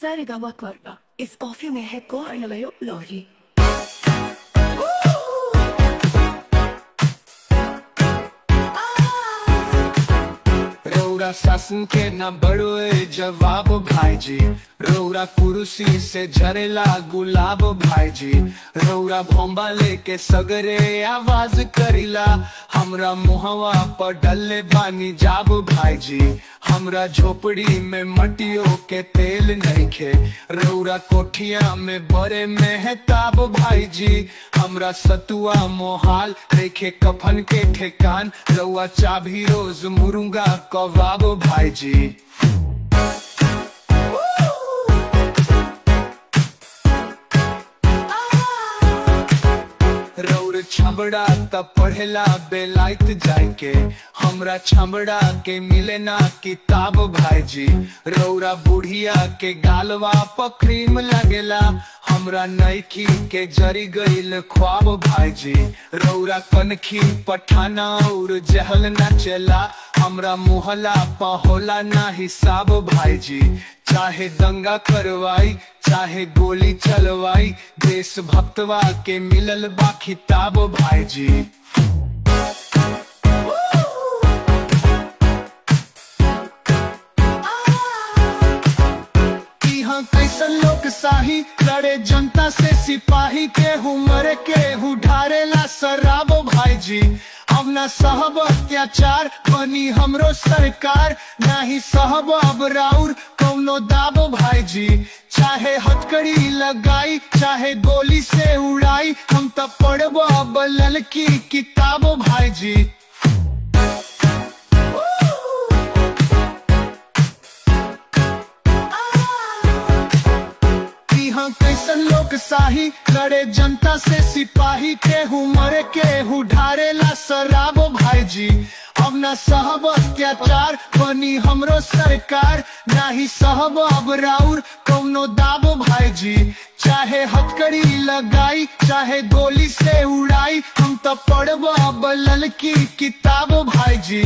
Sarigama Karma is perfume है Cornelio Lori. रौरा शासन के न बड़ोए जवाब भाईजी, रौरा कुर्सी से झरेला गुलाब भाईजी, रौरा भोंबा लेके सगरे आवाज करिला, हमरा मुहवा पर डले बानी जाब भाईजी, हमरा झोपड़ी में मटियों के तेल नइखे, रौरा कोठिया में बड़े मेहताब भाईजी, हमरा सतुआ मोहाल देखे कफन के ठेकान, रौआ चाभी रोज मुरुंगा कबाब भाईजी। रौर छबड़ा त पढ़ेला बेलाइत जाके, हमरा छबड़ा के मिले ना किताब भाईजी, रौरा बुढ़िया के गालवा पर क्रीम लगेला, हमरा नईखी के जरी गईल ख्वाब भाईजी, रौरा कनखी पठाना और जहल न चला, हमरा मुहला पा होला ना हिसाब भाईजी, चाहे दंगा करवाई चाहे गोली चलवाई, देश भक्तवा के मिलल बा खिताब भाईजी। यहाँ कैसन लोकशाही लड़े जनता से सिपाही, केहू मरे केहू ढारेला शराब भाईजी, अब ना सहब अत्याचार बनी हमरो सरकार, नाही सहब अब राउर कौनो दाब भाईजी, चाहे हथकड़ी लगाई चाहे गोली से उड़ाई, हम तब पढ़ब अब ललकी किताब भाईजी। यहाँ कैसन लोकशाही लड़े जनता से सिपाही, केहू मरे केहू ढारेला शराब भाईजी, अब ना सहब अत्याचार बनी हमरो सरकार, नाही सहब अब राउर कौनो दाब भाईजी, चाहे हथकड़ी लगाई चाहे गोली से उड़ाई, हम तब पढ़ब अब ललकी किताब भाईजी।